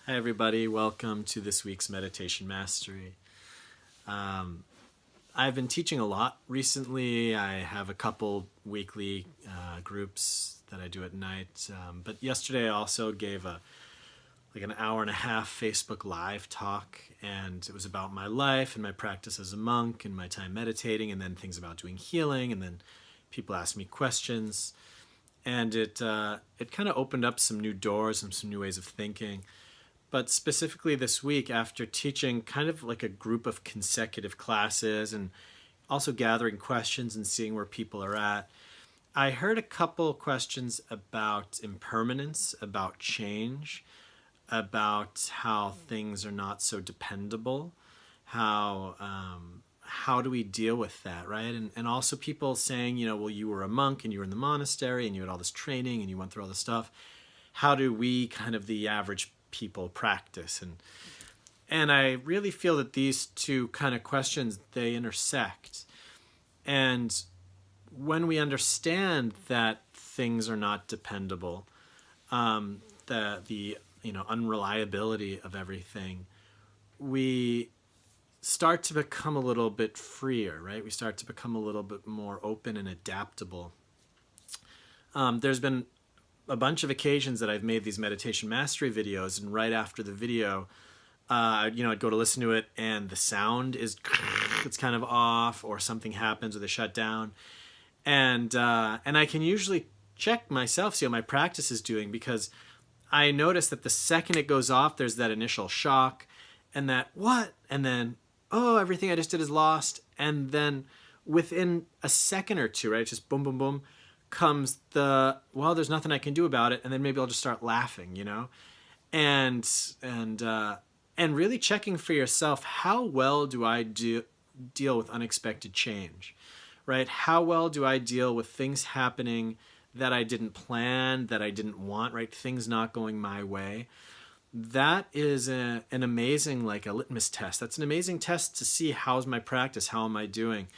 Hi, everybody. Welcome to this week's Meditation Mastery. I've been teaching a lot recently. I have a couple weekly groups that I do at night. But yesterday I also gave an hour and a half Facebook Live talk, and it was about my life and my practice as a monk and my time meditating, and then things about doing healing, and then people asked me questions, and it kind of opened up some new doors and some new ways of thinking. But specifically this week, after teaching kind of like a group of consecutive classes and also gathering questions and seeing where people are at, I heard a couple questions about impermanence, about change, about how things are not so dependable, how do we deal with that, right? And also people saying, well, you were a monk and you were in the monastery and you had all this training and you went through all this stuff. How do we, kind of the average people, practice? And I really feel that these two kind of questions, they intersect. And when we understand that things are not dependable, the unreliability of everything, we start to become a little bit freer, right? We start to become a little bit more open and adaptable. There's been a bunch of occasions that I've made these meditation mastery videos, and right after the video, I'd go to listen to it, and the sound is it's kind of off, or something happens, or they shut down, and I can usually check myself, see how my practice is doing, because I notice that the second it goes off, there's that initial shock, and that what, and then everything I just did is lost, and then within a second or two, right, just boom, boom, boom, comes there's nothing I can do about it, and then maybe I'll just start laughing, and really checking for yourself, how well do I deal with unexpected change, right? How well do I deal with things happening that I didn't plan, that I didn't want, right? Things not going my way. That is an amazing, like a litmus test. That's an amazing test to see how's my practice, how am I doing?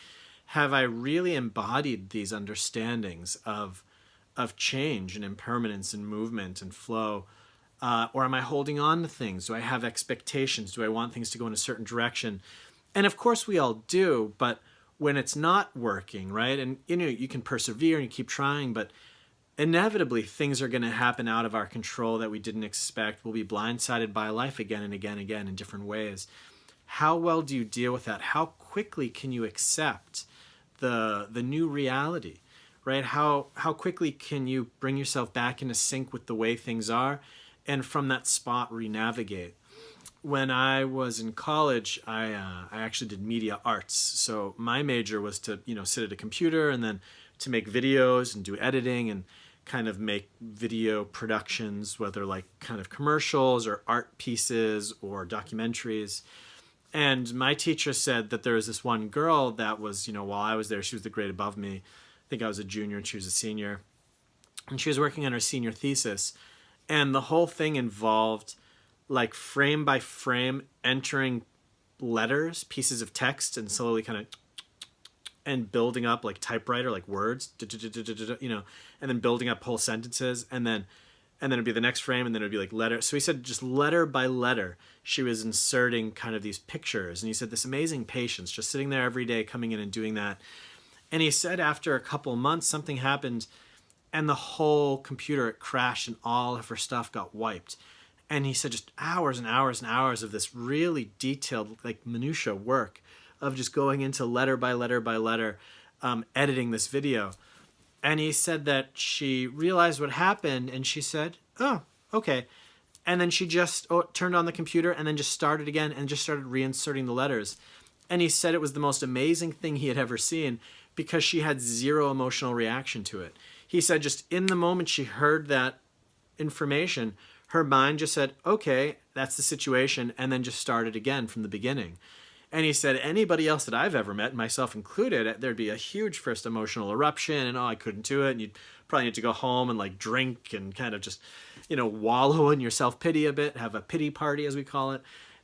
Have I really embodied these understandings of change and impermanence and movement and flow? Or am I holding on to things? Do I have expectations? Do I want things to go in a certain direction? And of course we all do, but when it's not working, right? And you can persevere and you keep trying, but inevitably things are going to happen out of our control that we didn't expect. We'll be blindsided by life again and again and again in different ways. How well do you deal with that? How quickly can you accept the new reality, right? How quickly can you bring yourself back into sync with the way things are, and from that spot re-navigate? When I was in college, I actually did media arts. So my major was to sit at a computer and then to make videos and do editing and kind of make video productions, whether like kind of commercials or art pieces or documentaries. And my teacher said that there was this one girl that was, while I was there, she was the grade above me. I think I was a junior and she was a senior. And she was working on her senior thesis. And the whole thing involved like frame by frame entering letters, pieces of text, and slowly kind of and building up like typewriter, like words, and then building up whole sentences, and then it'd be the next frame, and then it'd be like letter. So he said just letter by letter, she was inserting kind of these pictures. And he said this amazing patience, just sitting there every day, coming in and doing that. And he said after a couple months, something happened, and the whole computer, it crashed, and all of her stuff got wiped. And he said just hours and hours and hours of this really detailed, like minutia work of just going into letter by letter by letter, editing this video. And he said that she realized what happened, and she said, oh, okay. And then she just turned on the computer and then just started again and just started reinserting the letters. And he said it was the most amazing thing he had ever seen, because she had zero emotional reaction to it. He said just in the moment she heard that information, her mind just said, okay, that's the situation, and then just started again from the beginning. And he said anybody else that I've ever met, myself included, there'd be a huge first emotional eruption, and I couldn't do it, and you'd probably need to go home and like drink and kind of just, wallow in your self-pity a bit, have a pity party as we call it,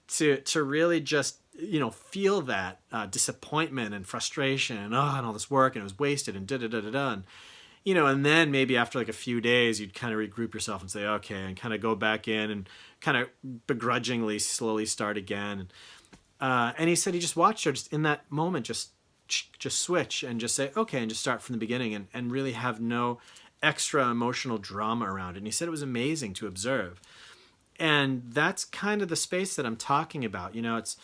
to really just, feel that disappointment and frustration and all this work, and it was wasted and da-da-da-da-da. And then maybe after like a few days, you'd kind of regroup yourself and say, okay, and kind of go back in and kind of begrudgingly slowly start again. And he said he just watched her just in that moment, just switch and just say, okay, and just start from the beginning and really have no extra emotional drama around it. And he said it was amazing to observe. And that's kind of the space that I'm talking about. It's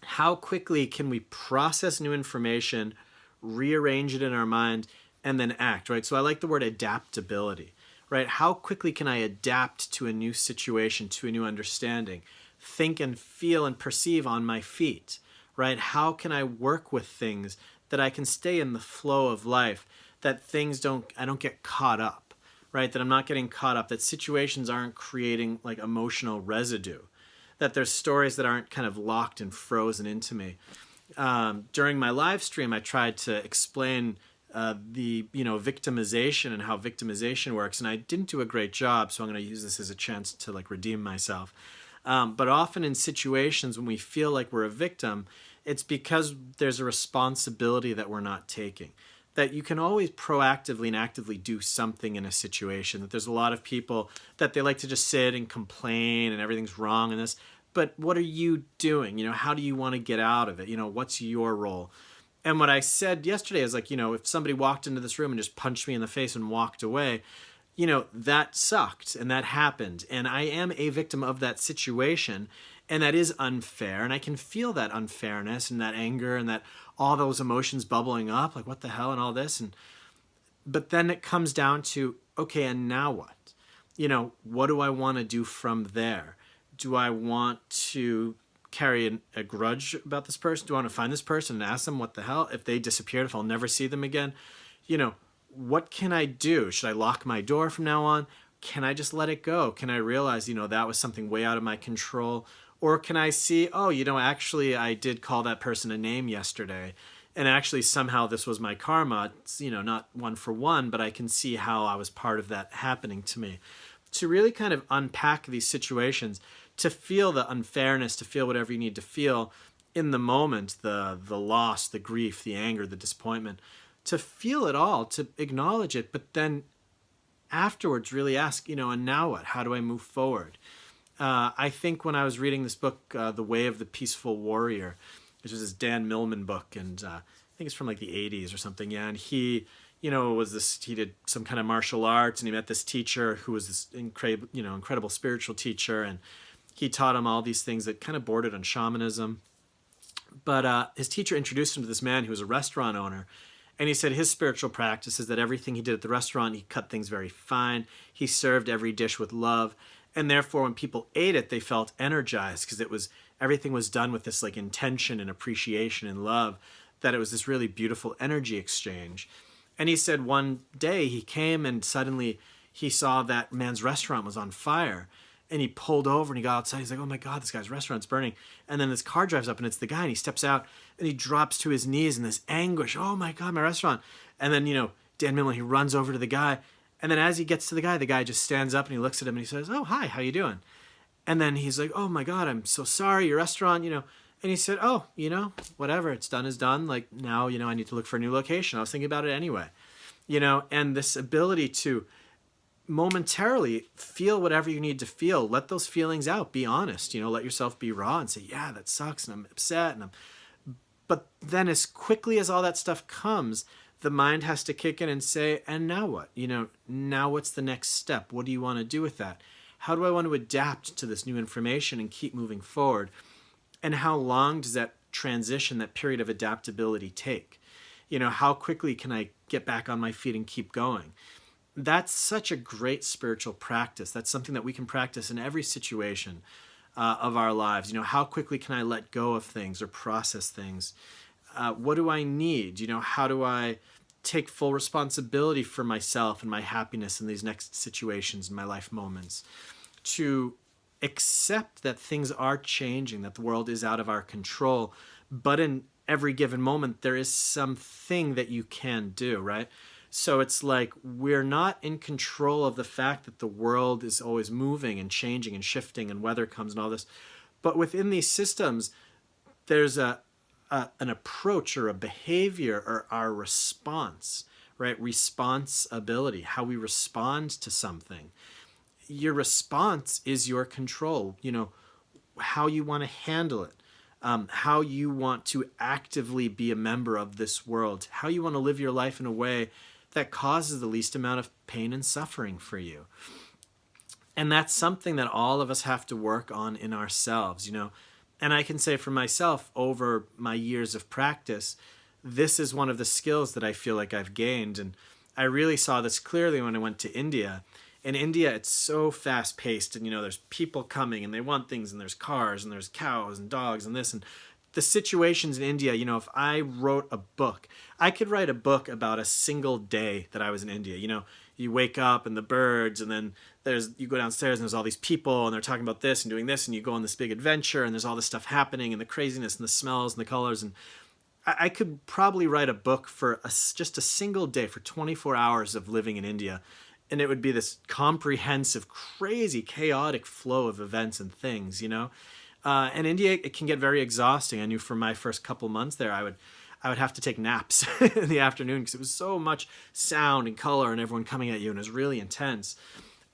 how quickly can we process new information, rearrange it in our mind, and then act, right? So I like the word adaptability, right? How quickly can I adapt to a new situation, to a new understanding, think and feel and perceive on my feet, right? How can I work with things that I can stay in the flow of life, that I don't get caught up, right? That I'm not getting caught up, that situations aren't creating like emotional residue, that there's stories that aren't kind of locked and frozen into me. During my live stream, I tried to explain the victimization and how victimization works, and I didn't do a great job, so I'm going to use this as a chance to like redeem myself. But often in situations when we feel like we're a victim, it's because there's a responsibility that we're not taking. That you can always proactively and actively do something in a situation. That there's a lot of people that they like to just sit and complain and everything's wrong in this. But what are you doing? How do you want to get out of it? What's your role? And what I said yesterday is like, if somebody walked into this room and just punched me in the face and walked away, that sucked and that happened. And I am a victim of that situation. And that is unfair. And I can feel that unfairness and that anger and that all those emotions bubbling up, like what the hell and all this. But then it comes down to, okay, and now what? What do I want to do from there? Do I want to carry a grudge about this person? Do I want to find this person and ask them what the hell? If they disappeared, if I'll never see them again, what can I do? Should I lock my door from now on? Can I just let it go? Can I realize, that was something way out of my control? Or can I see, actually I did call that person a name yesterday, and actually somehow this was my karma. It's, not one for one, but I can see how I was part of that happening to me. To really kind of unpack these situations, to feel the unfairness, to feel whatever you need to feel in the moment, the loss, the grief, the anger, the disappointment, to feel it all, to acknowledge it, but then afterwards really ask, and now what? How do I move forward? I think when I was reading this book, The Way of the Peaceful Warrior, which is this Dan Millman book, and I think it's from like the 80s or something, yeah, and he did some kind of martial arts, and he met this teacher who was this incredible spiritual teacher, and he taught him all these things that kind of bordered on shamanism. But his teacher introduced him to this man who was a restaurant owner, and he said his spiritual practice is that everything he did at the restaurant, he cut things very fine, he served every dish with love, and therefore when people ate it, they felt energized because everything was done with this like intention and appreciation and love, that it was this really beautiful energy exchange. And he said one day he came and suddenly he saw that man's restaurant was on fire. And he pulled over and he got outside. He's like, oh my God, this guy's restaurant's burning. And then this car drives up and it's the guy, and he steps out and he drops to his knees in this anguish. Oh my God, my restaurant. And then, Dan Millman, he runs over to the guy. And then as he gets to the guy just stands up and he looks at him and he says, oh, hi, how you doing? And then he's like, oh my God, I'm so sorry, your restaurant, And he said, oh, whatever, it's done is done. Like now, I need to look for a new location. I was thinking about it anyway. And this ability to momentarily feel whatever you need to feel, let those feelings out, be honest, let yourself be raw and say, yeah, that sucks and I'm upset but then as quickly as all that stuff comes, the mind has to kick in and say, and now what? Now what's the next step? What do you want to do with that? How do I want to adapt to this new information and keep moving forward? And how long does that transition, that period of adaptability take? How quickly can I get back on my feet and keep going? That's such a great spiritual practice. That's something that we can practice in every situation of our lives. How quickly can I let go of things or process things? What do I need? How do I take full responsibility for myself and my happiness in these next situations, in my life moments? To accept that things are changing, that the world is out of our control, but in every given moment, there is something that you can do, right? So it's like we're not in control of the fact that the world is always moving and changing and shifting and weather comes and all this. But within these systems, there's an approach or a behavior or our response, right? Responsibility, how we respond to something. your response is your control. You know, how you want to handle it, how you want to actively be a member of this world, how you want to live your life in a way that causes the least amount of pain and suffering for you. And that's something that all of us have to work on in ourselves, you know. And I can say for myself, over my years of practice, this is one of the skills that I feel like I've gained. And I really saw this clearly when I went to India. In India, it's so fast paced, and you know, there's people coming and they want things, and there's cars and there's cows and dogs and this, and the situations in India, you know, if I wrote a book, I could write a book about a single day that I was in India. You know, you wake up and the birds, and then you go downstairs and there's all these people and they're talking about this and doing this, and you go on this big adventure and there's all this stuff happening and the craziness and the smells and the colors. And I could probably write a book for just a single day, for 24 hours of living in India. And it would be this comprehensive, crazy, chaotic flow of events and things, you know. And India, it can get very exhausting. I knew for my first couple months there, I would have to take naps in the afternoon because it was so much sound and color and everyone coming at you, and it was really intense.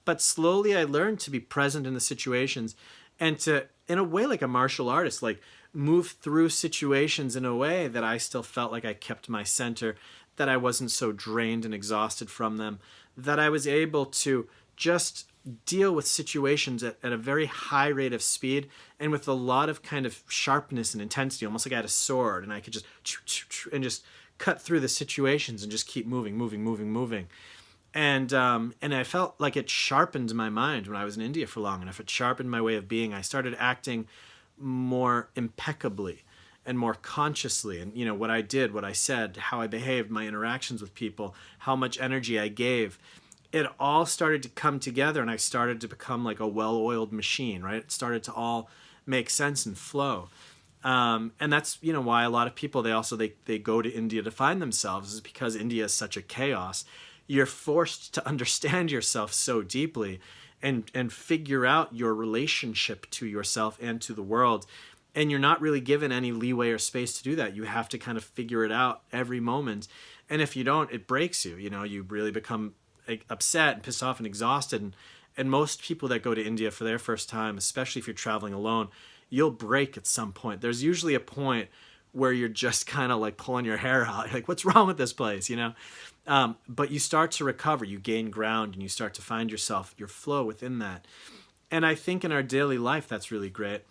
But slowly I learned to be present in the situations and to, in a way like a martial artist, like move through situations in a way that I still felt like I kept my center, that I wasn't so drained and exhausted from them, that I was able to just deal with situations at a very high rate of speed and with a lot of kind of sharpness and intensity, almost like I had a sword and I could just and just cut through the situations and just keep moving. And I felt like it sharpened my mind when I was in India for long enough. It sharpened my way of being. I started acting more impeccably and more consciously. And, you know, what I did, what I said, how I behaved, my interactions with people, how much energy I gave, it all started to come together, and I started to become like a well-oiled machine, right? It started to all make sense and flow. And that's, you know, why a lot of people, they go to India to find themselves, is because India is such a chaos. You're forced to understand yourself so deeply and figure out your relationship to yourself and to the world. And you're not really given any leeway or space to do that. You have to kind of figure it out every moment. And if you don't, it breaks you. You know, you really become upset and pissed off and exhausted. And most people that go to India for their first time, especially if you're traveling alone, you'll break at some point. There's usually a point where you're just kind of like pulling your hair out. You're like, what's wrong with this place, you know? But you start to recover, you gain ground, and you start to find yourself, your flow within that. And I think in our daily life, that's really great.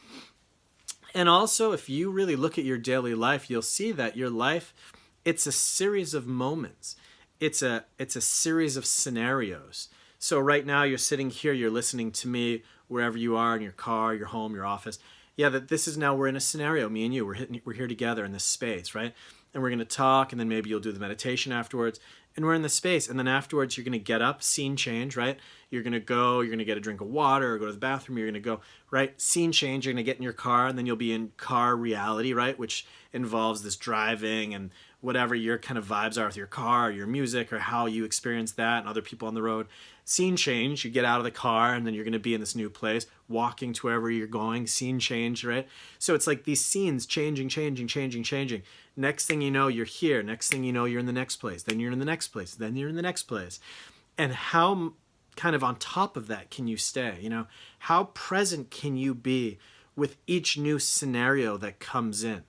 And also, if you really look at your daily life, you'll see that your life, it's a series of moments. It's a series of scenarios. So right now you're sitting here, you're listening to me wherever you are, in your car, your home, your office. Yeah, that this is now, we're in a scenario, me and you, we're here together in this space, right? And we're going to talk, and then maybe you'll do the meditation afterwards. And we're in the space, and then afterwards you're going to get up, scene change, right? You're going to get a drink of water or go to the bathroom. You're going to go, right? Scene change, you're going to get in your car, and then you'll be in car reality, right? Which involves this driving and whatever your kind of vibes are with your car, or your music, or how you experience that and other people on the road. Scene change, you get out of the car, and then you're going to be in this new place, walking to wherever you're going, scene change, right? So it's like these scenes changing. Next thing you know, you're here. Next thing you know, you're in the next place. Then you're in the next place. Then you're in the next place. And how kind of on top of that can you stay? You know, how present can you be with each new scenario that comes in?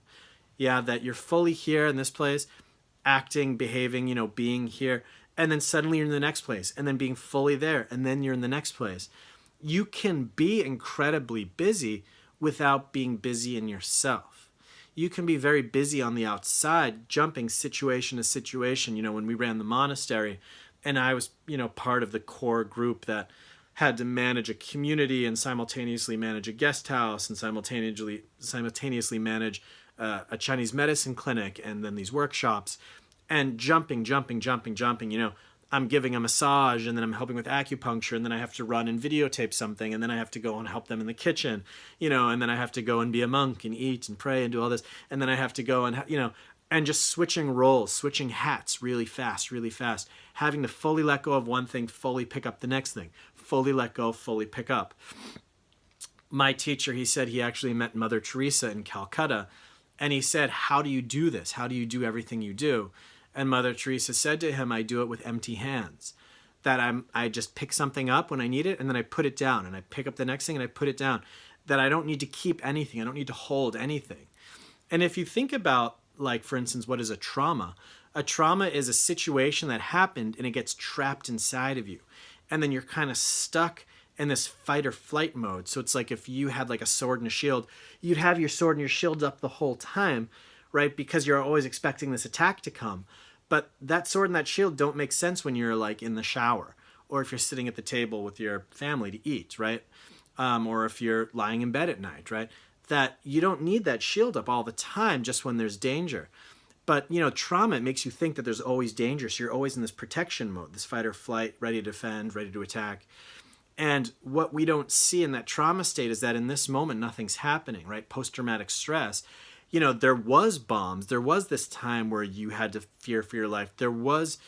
Yeah, that you're fully here in this place, acting, behaving, you know, being here, and then suddenly you're in the next place, and then being fully there, and then you're in the next place. You can be incredibly busy without being busy in yourself. You can be very busy on the outside, jumping situation to situation. You know, when we ran the monastery, and I was, you know, part of the core group that had to manage a community and simultaneously manage a guest house and simultaneously manage a Chinese medicine clinic and then these workshops, and jumping. You know, I'm giving a massage, and then I'm helping with acupuncture, and then I have to run and videotape something, and then I have to go and help them in the kitchen, you know, and then I have to go and be a monk and eat and pray and do all this, and then I have to go and, you know, and just switching roles, switching hats really fast, having to fully let go of one thing, fully pick up the next thing, fully let go, fully pick up. My teacher, he said he actually met Mother Teresa in Calcutta, and he said, how do you do this? How do you do everything you do? And Mother Teresa said to him, I do it with empty hands. that I just pick something up when I need it and then I put it down, and I pick up the next thing and I put it down, that I don't need to keep anything. I don't need to hold anything. And if you think about, like, for instance, what is a trauma? A trauma is a situation that happened and it gets trapped inside of you. And then you're kind of stuck in this fight or flight mode. So it's like if you had like a sword and a shield, you'd have your sword and your shield up the whole time, right? Because you're always expecting this attack to come. But that sword and that shield don't make sense when you're like in the shower, or if you're sitting at the table with your family to eat, right? Or if you're lying in bed at night, right? That you don't need that shield up all the time just when there's danger. But, you know, trauma, it makes you think that there's always danger. So you're always in this protection mode, this fight or flight, ready to defend, ready to attack. And what we don't see in that trauma state is that in this moment, nothing's happening, right? Post-traumatic stress. You know, there was bombs. There was this time where you had to fear for your life. There was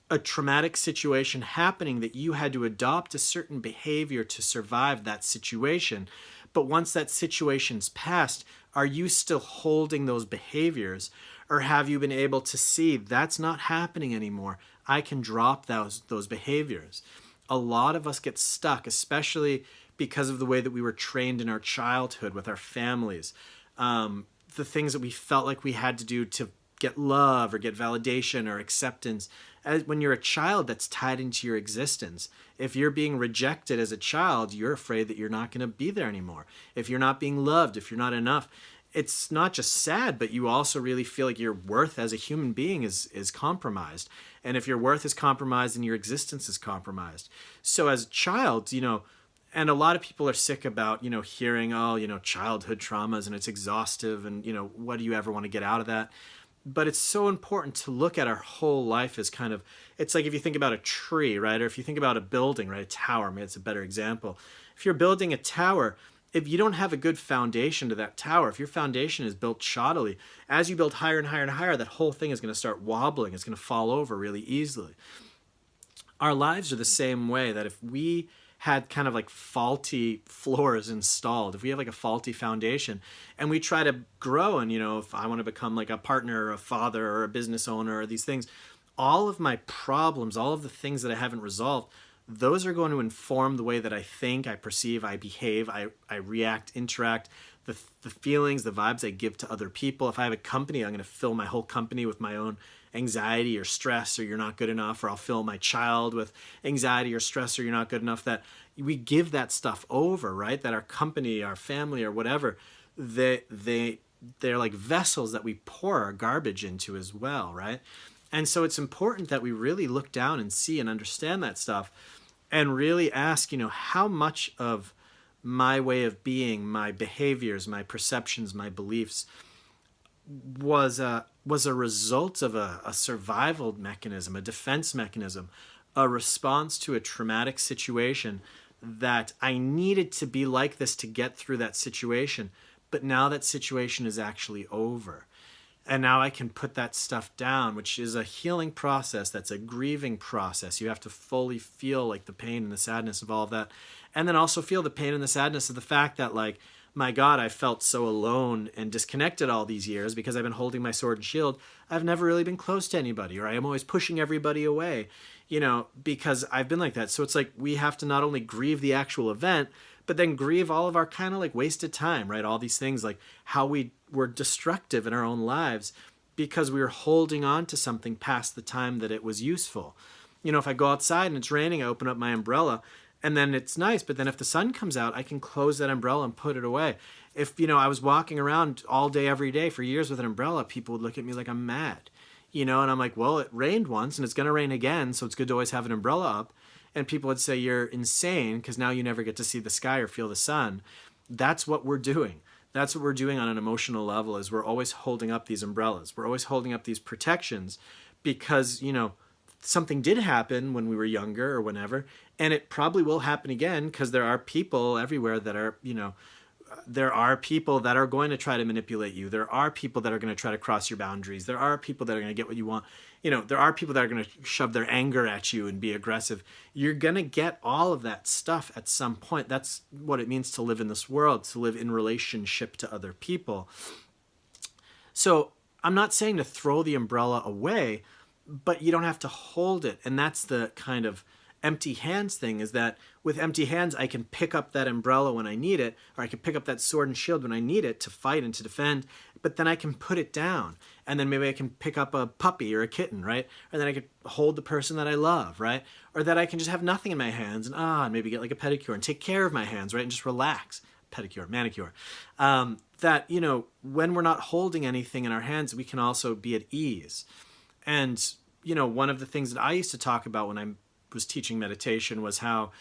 a traumatic situation happening that you had to adopt a certain behavior to survive that situation. But once that situation's passed, are you still holding those behaviors? Or have you been able to see that's not happening anymore? I can drop those behaviors. A lot of us get stuck, especially because of the way that we were trained in our childhood with our families. The things that we felt like we had to do to get love or get validation or acceptance. When you're a child, that's tied into your existence. If you're being rejected as a child, you're afraid that you're not going to be there anymore. If you're not being loved, if you're not enough, it's not just sad, but you also really feel like your worth as a human being is compromised. And if your worth is compromised, then your existence is compromised. So as a child, you know, and a lot of people are sick about, you know, hearing, oh, you know, childhood traumas and it's exhaustive and, you know, what do you ever want to get out of that? But it's so important to look at our whole life as kind of, it's like if you think about a tree, right? Or if you think about a building, right? A tower, maybe it's a better example. If you're building a tower, if you don't have a good foundation to that tower, if your foundation is built shoddily, as you build higher and higher and higher, that whole thing is going to start wobbling. It's going to fall over really easily. Our lives are the same way, that if we had kind of like faulty floors installed, if we have like a faulty foundation and we try to grow, and, you know, if I want to become like a partner or a father or a business owner or these things, all of my problems, all of the things that I haven't resolved, those are going to inform the way that I think, I perceive, I behave, I react, interact, the feelings, the vibes I give to other people. If I have a company, I'm going to fill my whole company with my own anxiety or stress, or you're not good enough, or I'll fill my child with anxiety or stress, or you're not good enough. That we give that stuff over, right? That our company, our family, or whatever, they're like vessels that we pour our garbage into as well, right? And so it's important that we really look down and see and understand that stuff, and really ask, you know, how much of my way of being, my behaviors, my perceptions, my beliefs was a result of a survival mechanism, a defense mechanism, a response to a traumatic situation, that I needed to be like this to get through that situation. But now that situation is actually over. And now I can put that stuff down, which is a healing process. That's a grieving process. You have to fully feel like the pain and the sadness of all of that. And then also feel the pain and the sadness of the fact that, like, my God, I felt so alone and disconnected all these years because I've been holding my sword and shield. I've never really been close to anybody, or I am always pushing everybody away, you know, because I've been like that. So it's like we have to not only grieve the actual event, but then grieve all of our kind of like wasted time, right? All these things, like how we were destructive in our own lives because we were holding on to something past the time that it was useful. You know, if I go outside and it's raining, I open up my umbrella and then it's nice. But then if the sun comes out, I can close that umbrella and put it away. If, you know, I was walking around all day, every day for years with an umbrella, people would look at me like I'm mad, you know, and I'm like, well, it rained once and it's going to rain again. So it's good to always have an umbrella up. And people would say, you're insane because now you never get to see the sky or feel the sun. That's what we're doing. That's what we're doing on an emotional level, is we're always holding up these umbrellas. We're always holding up these protections because, you know, something did happen when we were younger or whenever, and it probably will happen again because there are people everywhere that are, you know, there are people that are going to try to manipulate you. There are people that are going to try to cross your boundaries. There are people that are going to get what you want. You know, there are people that are going to shove their anger at you and be aggressive. You're going to get all of that stuff at some point. That's what it means to live in this world, to live in relationship to other people. So I'm not saying to throw the umbrella away, but you don't have to hold it. And that's the kind of empty hands thing is that with empty hands, I can pick up that umbrella when I need it, or I can pick up that sword and shield when I need it to fight and to defend, but then I can put it down. And then maybe I can pick up a puppy or a kitten, right? Or then I could hold the person that I love, right? Or that I can just have nothing in my hands and maybe get like a pedicure and take care of my hands, right? And just relax. Pedicure, manicure. That, when we're not holding anything in our hands, we can also be at ease. And, one of the things that I used to talk about when I was teaching meditation was how,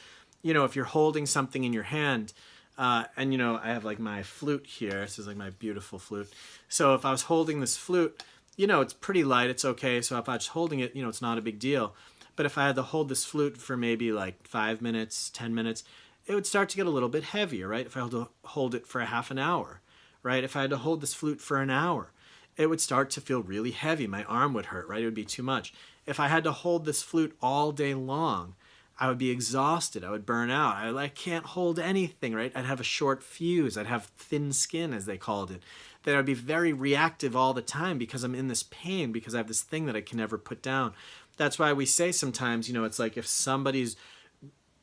if you're holding something in your hand, I have like my flute here. This is like my beautiful flute. So if I was holding this flute, it's pretty light. It's okay. So if I was holding it, it's not a big deal. But if I had to hold this flute for maybe like 5 minutes, 10 minutes, it would start to get a little bit heavier, right? If I had to hold it for a half an hour, right? If I had to hold this flute for an hour, it would start to feel really heavy. My arm would hurt, right? It would be too much. If I had to hold this flute all day long, I would be exhausted. I would burn out. I can't hold anything, right? I'd have a short fuse. I'd have thin skin, as they called it. That I'd be very reactive all the time because I'm in this pain, because I have this thing that I can never put down. That's why we say sometimes, it's like if somebody's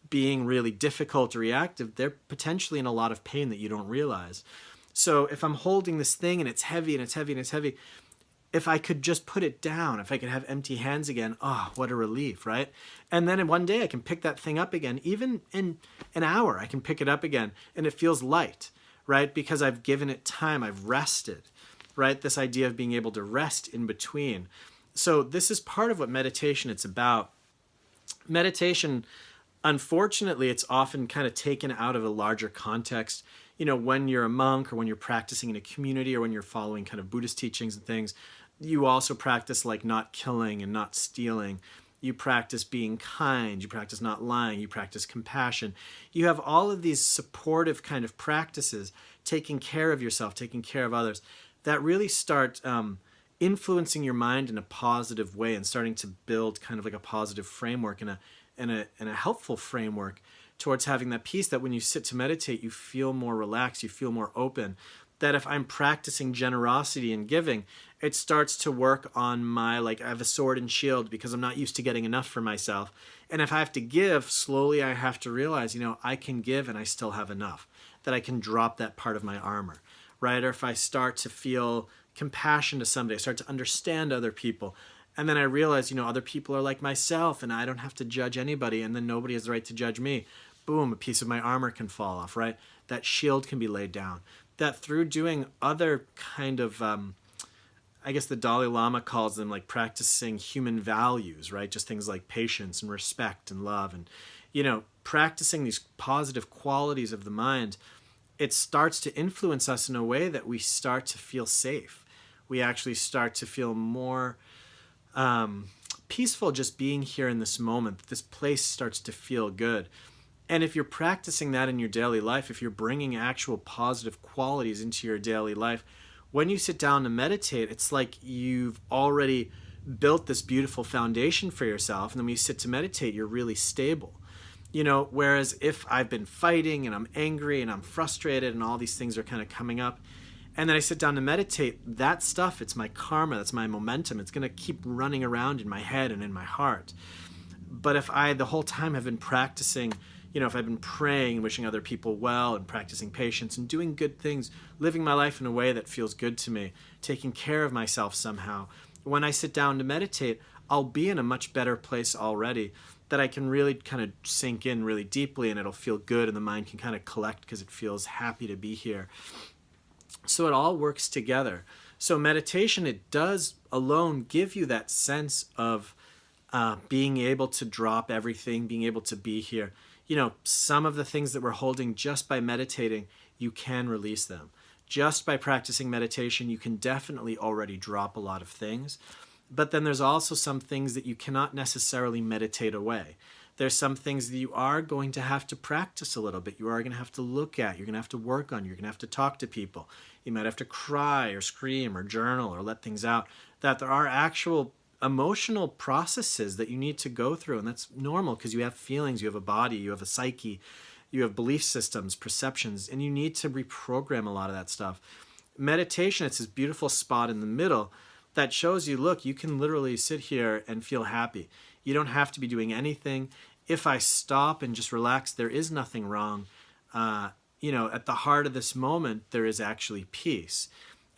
being really difficult or reactive, they're potentially in a lot of pain that you don't realize. So if I'm holding this thing and it's heavy and it's heavy and it's heavy, if I could just put it down, if I could have empty hands again, what a relief, right? And then in one day I can pick that thing up again. Even in an hour, I can pick it up again and it feels light, right? Because I've given it time, I've rested, right? This idea of being able to rest in between. So this is part of what meditation it's about. Meditation, unfortunately, it's often kind of taken out of a larger context. When you're a monk or when you're practicing in a community or when you're following kind of Buddhist teachings and things, you also practice like not killing and not stealing. You practice being kind. You practice not lying. You practice compassion. You have all of these supportive kind of practices, taking care of yourself, taking care of others, that really start influencing your mind in a positive way and starting to build kind of like a positive framework and a helpful framework towards having that peace, that when you sit to meditate, you feel more relaxed, you feel more open. That if I'm practicing generosity and giving, it starts to work on my, I have a sword and shield because I'm not used to getting enough for myself. And if I have to give, slowly I have to realize, I can give and I still have enough, that I can drop that part of my armor, right? Or if I start to feel compassion to somebody, I start to understand other people. And then I realize, other people are like myself and I don't have to judge anybody, and then nobody has the right to judge me. Boom, a piece of my armor can fall off, right? That shield can be laid down. That through doing other kind of, I guess the Dalai Lama calls them like practicing human values, right? Just things like patience and respect and love and, practicing these positive qualities of the mind, it starts to influence us in a way that we start to feel safe. We actually start to feel more peaceful just being here in this moment. This place starts to feel good. And if you're practicing that in your daily life, if you're bringing actual positive qualities into your daily life, when you sit down to meditate, it's like you've already built this beautiful foundation for yourself. And then when you sit to meditate, you're really stable. Whereas if I've been fighting and I'm angry and I'm frustrated and all these things are kind of coming up, and then I sit down to meditate, that stuff, it's my karma, that's my momentum. It's going to keep running around in my head and in my heart. But if I the whole time have been practicing, if I've been praying and wishing other people well and practicing patience and doing good things, living my life in a way that feels good to me, taking care of myself somehow, when I sit down to meditate, I'll be in a much better place already, that I can really kind of sink in really deeply and it'll feel good and the mind can kind of collect because it feels happy to be here. So it all works together. So meditation, it does alone give you that sense of being able to drop everything, being able to be here. Some of the things that we're holding, just by meditating, you can release them. Just by practicing meditation, you can definitely already drop a lot of things. But then there's also some things that you cannot necessarily meditate away. There's some things that you are going to have to practice a little bit. You are going to have to look at. You're going to have to work on. You're going to have to talk to people. You might have to cry or scream or journal or let things out. That there are actual emotional processes that you need to go through. And that's normal because you have feelings, you have a body, you have a psyche, you have belief systems, perceptions, and you need to reprogram a lot of that stuff. Meditation, it's this beautiful spot in the middle that shows you, look, you can literally sit here and feel happy. You don't have to be doing anything. if I stop and just relax, there is nothing wrong. At the heart of this moment, there is actually peace.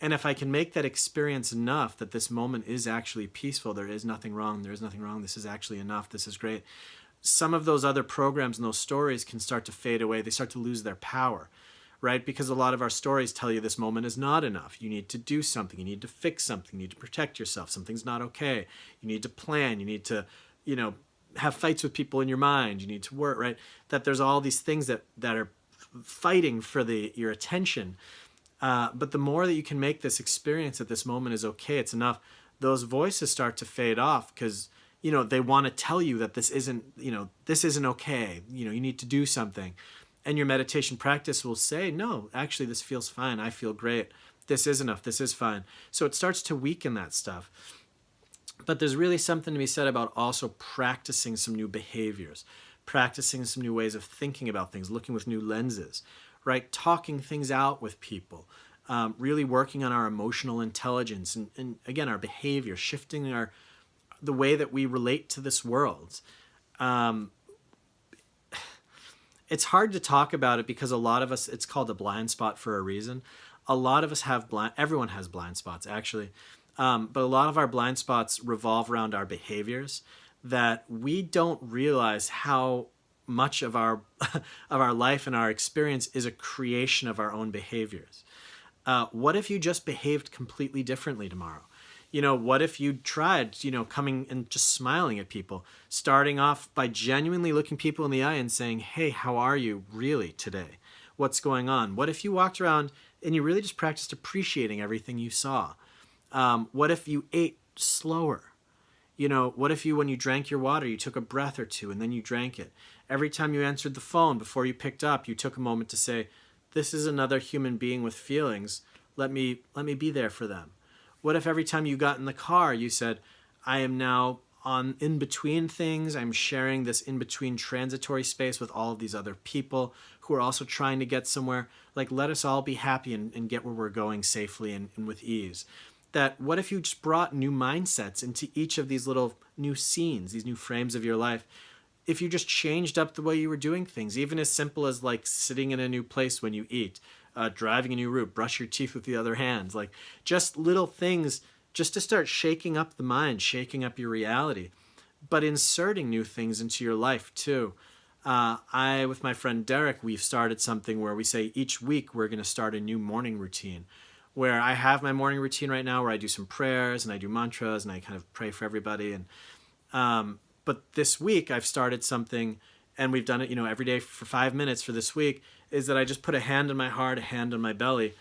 And if I can make that experience enough that this moment is actually peaceful, there is nothing wrong, this is actually enough, this is great. Some of those other programs and those stories can start to fade away. They start to lose their power, right? Because a lot of our stories tell you this moment is not enough. You need to do something. You need to fix something. You need to protect yourself. Something's not okay. You need to plan. You need to, have fights with people in your mind. You need to work, right? That there's all these things that are fighting for your attention. But the more that you can make this experience that this moment is okay, it's enough, those voices start to fade off because, they want to tell you that this isn't okay. You need to do something. And your meditation practice will say, no, actually, this feels fine. I feel great. This is enough. This is fine. So it starts to weaken that stuff. But there's really something to be said about also practicing some new behaviors, practicing some new ways of thinking about things, looking with new lenses, right? Talking things out with people, really working on our emotional intelligence and again, our behavior, shifting the way that we relate to this world. It's hard to talk about it because a lot of us, it's called a blind spot for a reason. A lot of us everyone has blind spots actually. But a lot of our blind spots revolve around our behaviors that we don't realize how much of our of our life and our experience is a creation of our own behaviors. What if you just behaved completely differently tomorrow? What if you tried, coming and just smiling at people, starting off by genuinely looking people in the eye and saying, hey, how are you really today? What's going on? What if you walked around and you really just practiced appreciating everything you saw? What if you ate slower? What if when you drank your water, you took a breath or two and then you drank it? Every time you answered the phone before you picked up, you took a moment to say, this is another human being with feelings. Let me be there for them. What if every time you got in the car, you said, I am now in between things. I'm sharing this in between transitory space with all of these other people who are also trying to get somewhere. Like, let us all be happy and get where we're going safely and with ease. That what if you just brought new mindsets into each of these little new scenes, these new frames of your life? If you just changed up the way you were doing things, even as simple as like sitting in a new place when you eat, driving a new route, brush your teeth with the other hand, like just little things just to start shaking up the mind, shaking up your reality, but inserting new things into your life too. With my friend Derek, we've started something where we say each week we're going to start a new morning routine, where I have my morning routine right now where I do some prayers and I do mantras and I kind of pray for everybody. And but this week I've started something, and we've done it, every day for 5 minutes for this week, is that I just put a hand on my heart, a hand on my belly,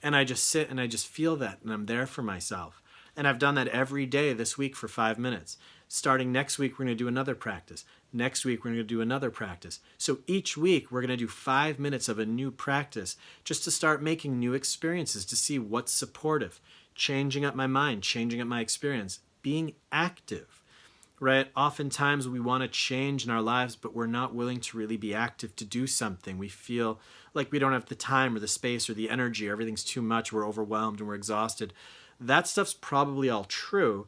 and I just sit and I just feel that, and I'm there for myself. And I've done that every day this week for 5 minutes. Starting next week, we're going to do another practice. Next week, we're going to do another practice. So each week, we're going to do 5 minutes of a new practice just to start making new experiences, to see what's supportive, changing up my mind, changing up my experience, being active, right? Oftentimes, we want to change in our lives, but we're not willing to really be active to do something. We feel like we don't have the time or the space or the energy, or everything's too much, we're overwhelmed and we're exhausted. That stuff's probably all true.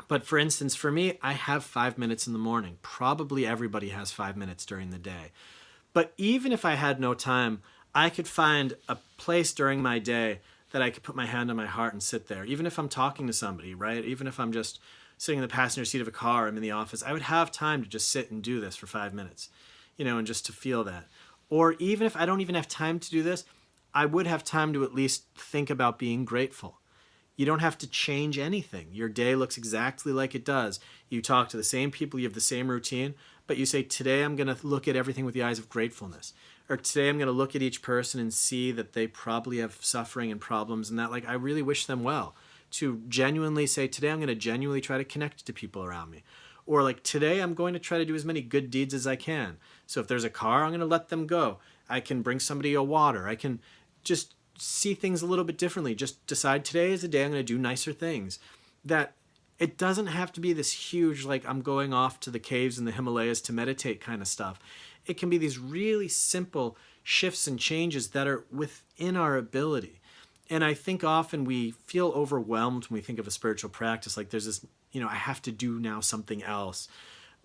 But for instance, for me, I have 5 minutes in the morning. Probably everybody has 5 minutes during the day. But even if I had no time, I could find a place during my day that I could put my hand on my heart and sit there. Even if I'm talking to somebody, right? Even if I'm just sitting in the passenger seat of a car, I'm in the office, I would have time to just sit and do this for 5 minutes, and just to feel that. Or even if I don't even have time to do this, I would have time to at least think about being grateful. You don't have to change anything. Your day looks exactly like it does. You talk to the same people, you have the same routine, but you say, today I'm going to look at everything with the eyes of gratefulness. Or today I'm going to look at each person and see that they probably have suffering and problems, and that I really wish them well. To genuinely say, today I'm going to genuinely try to connect to people around me. Or today I'm going to try to do as many good deeds as I can. So if there's a car, I'm going to let them go. I can bring somebody a water. I can just see things a little bit differently. Just decide today is the day I'm going to do nicer things. That it doesn't have to be this huge, I'm going off to the caves in the Himalayas to meditate kind of stuff. It can be these really simple shifts and changes that are within our ability. And I think often we feel overwhelmed when we think of a spiritual practice. There's this, I have to do now something else.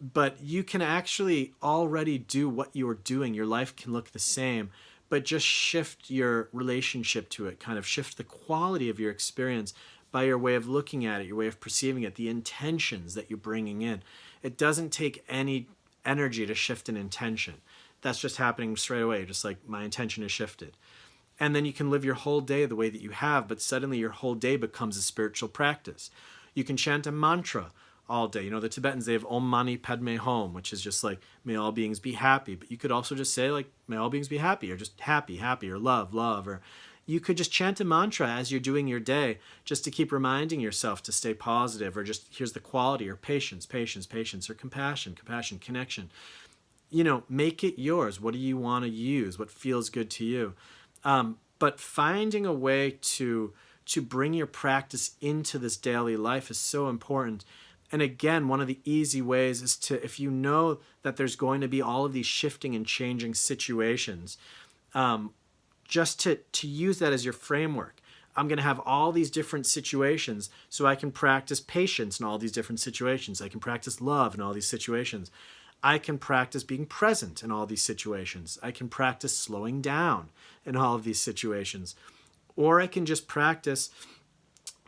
but you can actually already do what you're doing. Your life can look the same, but just shift your relationship to it, kind of shift the quality of your experience by your way of looking at it, your way of perceiving it, the intentions that you're bringing in. It doesn't take any energy to shift an intention. That's just happening straight away, just like my intention is shifted. And then you can live your whole day the way that you have, but suddenly your whole day becomes a spiritual practice. You can chant a mantra all day. You know, the Tibetans, they have Om Mani Padme Hum, which is just like, may all beings be happy. But you could also just say, like, may all beings be happy, or just happy, happy, or love, love. Or you could just chant a mantra as you're doing your day, just to keep reminding yourself to stay positive, or just here's the quality, or patience, patience, patience, or compassion, compassion, connection. You know, make it yours. What do you want to use? What feels good to you? But finding a way to bring your practice into this daily life is so important. And again, one of the easy ways is to, if you know that there's going to be all of these shifting and changing situations, just to use that as your framework. I'm going to have all these different situations, so I can practice patience in all these different situations. I can practice love in all these situations. I can practice being present in all these situations. I can practice slowing down in all of these situations. Or I can just practice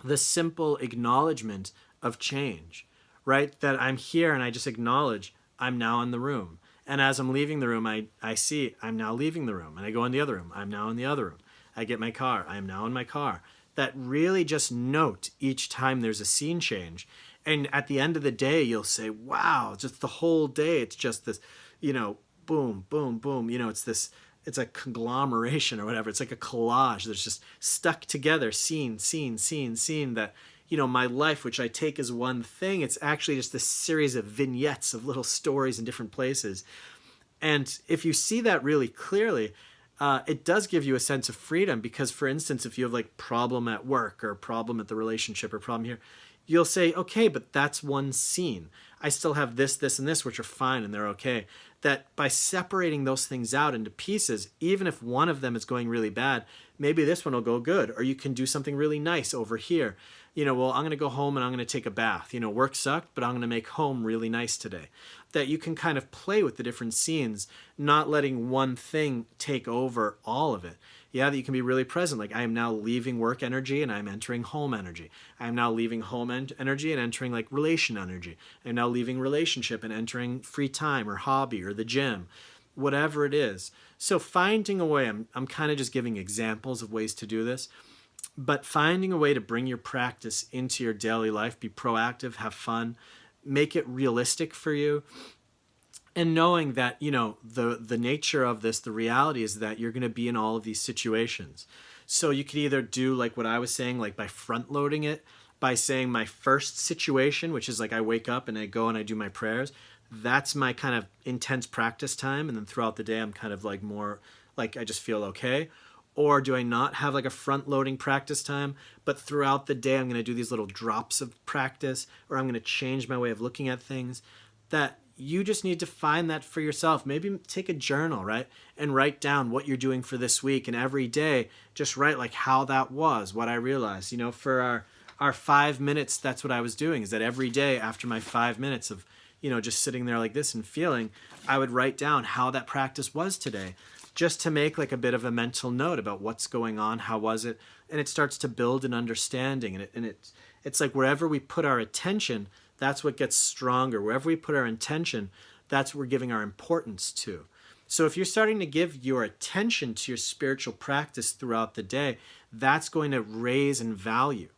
the simple acknowledgement of change, right? That I'm here and I just acknowledge I'm now in the room. And as I'm leaving the room, I see I'm now leaving the room. And I go in the other room. I'm now in the other room. I get my car. I am now in my car. That really just note each time there's a scene change. And at the end of the day, you'll say, wow, just the whole day, it's just this, you know, boom, boom, boom. You know, it's a conglomeration or whatever. It's like a collage that's just stuck together, scene, scene, scene, scene, that, you know, my life, which I take as one thing, it's actually just this series of vignettes of little stories in different places. And if you see that really clearly, it does give you a sense of freedom, because, for instance, if you have like problem at work or problem at the relationship or problem here, you'll say, okay, but that's one scene. I still have this, this, and this, which are fine and they're okay. That by separating those things out into pieces, even if one of them is going really bad, maybe this one will go good, or you can do something really nice over here. You know, well, I'm going to go home and I'm going to take a bath. You know, work sucked, but I'm going to make home really nice today. That you can kind of play with the different scenes, not letting one thing take over all of it. Yeah, that you can be really present. Like, I am now leaving work energy and I'm entering home energy. I am now leaving home energy and entering like relation energy. I'm now leaving relationship and entering free time or hobby or the gym, whatever it is. So finding a way, I'm kind of just giving examples of ways to do this, but finding a way to bring your practice into your daily life, be proactive, have fun, make it realistic for you. And knowing that, you know, the nature of this, the reality is that you're going to be in all of these situations. So you could either do like what I was saying, like by front loading it, by saying my first situation, which is like I wake up and I go and I do my prayers. That's my kind of intense practice time. And then throughout the day, I'm kind of like more like I just feel okay. Or do I not have like a front loading practice time, but throughout the day, I'm going to do these little drops of practice, or I'm going to change my way of looking at things. That you just need to find that for yourself. Maybe take a journal, right? And write down what you're doing for this week. And every day, just write like how that was, what I realized. You know, for our 5 minutes, that's what I was doing, is that every day after my 5 minutes of, you know, just sitting there like this and feeling, I would write down how that practice was today, just to make like a bit of a mental note about what's going on, how was it? And it starts to build an understanding. And it's like wherever we put our attention, that's what gets stronger. Wherever we put our intention, that's what we're giving our importance to. So if you're starting to give your attention to your spiritual practice throughout the day, that's going to raise in value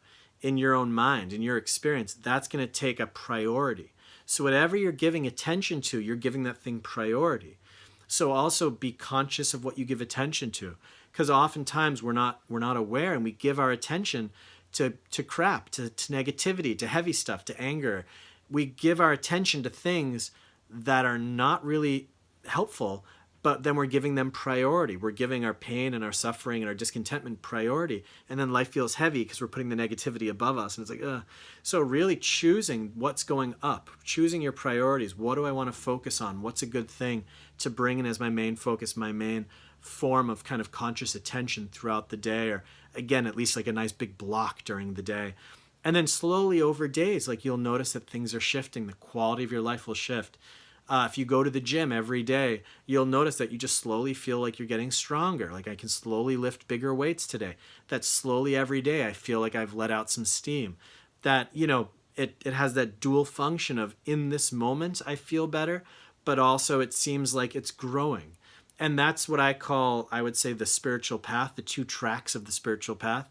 in your own mind, in your experience. That's going to take a priority. So whatever you're giving attention to, you're giving that thing priority. So also be conscious of what you give attention to, because oftentimes we're not aware, and we give our attention to crap, to negativity, to heavy stuff, to anger. We give our attention to things that are not really helpful, but then we're giving them priority. We're giving our pain and our suffering and our discontentment priority, and then life feels heavy because we're putting the negativity above us, and it's like, ugh. So really choosing what's going up, choosing your priorities. What do I want to focus on? What's a good thing to bring in as my main focus, my main form of kind of conscious attention throughout the day, or again, at least like a nice big block during the day. And then slowly over days, like you'll notice that things are shifting. The quality of your life will shift. If you go to the gym every day, you'll notice that you just slowly feel like you're getting stronger. Like I can slowly lift bigger weights today. That slowly every day I feel like I've let out some steam. That, it has that dual function of in this moment I feel better, but also it seems like it's growing. And that's what I would say, the spiritual path, the two tracks of the spiritual path,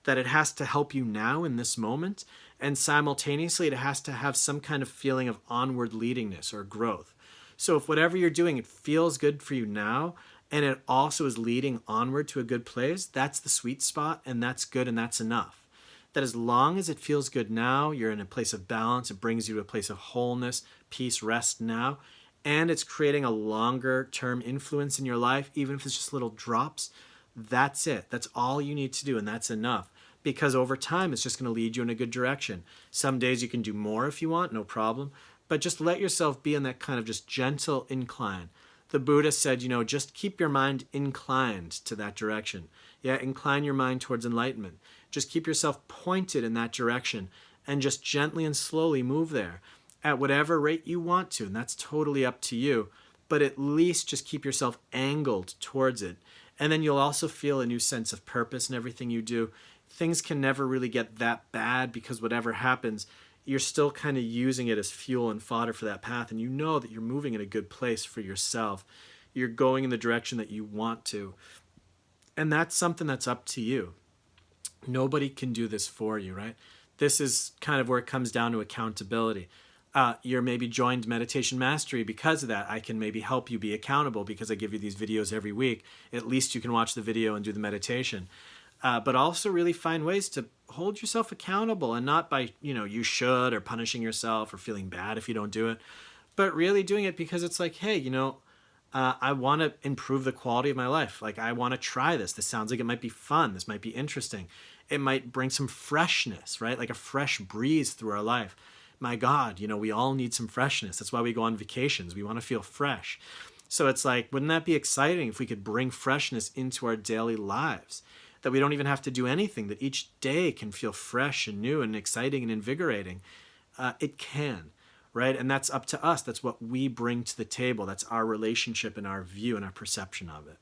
that it has to help you now in this moment, and simultaneously it has to have some kind of feeling of onward leadingness or growth. So if whatever you're doing, it feels good for you now, and it also is leading onward to a good place, that's the sweet spot, and that's good, and that's enough. That as long as it feels good now, you're in a place of balance, it brings you to a place of wholeness, peace, rest now, and it's creating a longer term influence in your life, even if it's just little drops, that's it. That's all you need to do, and that's enough. Because over time, it's just going to lead you in a good direction. Some days you can do more if you want, no problem. But just let yourself be in that kind of just gentle incline. The Buddha said, just keep your mind inclined to that direction. Yeah, incline your mind towards enlightenment. Just keep yourself pointed in that direction and just gently and slowly move there at whatever rate you want to. And that's totally up to you. But at least just keep yourself angled towards it. And then you'll also feel a new sense of purpose in everything you do. Things can never really get that bad because whatever happens, you're still kind of using it as fuel and fodder for that path. And you know that you're moving in a good place for yourself. You're going in the direction that you want to. And that's something that's up to you. Nobody can do this for you, right? This is kind of where it comes down to accountability. You're maybe joined Meditation Mastery because of that. I can maybe help you be accountable because I give you these videos every week. At least you can watch the video and do the meditation. But also really find ways to hold yourself accountable, and not by, you should, or punishing yourself or feeling bad if you don't do it, but really doing it because it's like, hey, I want to improve the quality of my life. Like, I want to try this. This sounds like it might be fun. This might be interesting. It might bring some freshness, right? Like a fresh breeze through our life. My God, we all need some freshness. That's why we go on vacations. We want to feel fresh. So it's like, wouldn't that be exciting if we could bring freshness into our daily lives? That we don't even have to do anything, that each day can feel fresh and new and exciting and invigorating. It can, right? And that's up to us. That's what we bring to the table. That's our relationship and our view and our perception of it.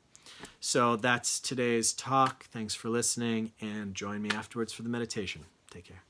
So that's today's talk. Thanks for listening, and join me afterwards for the meditation. Take care.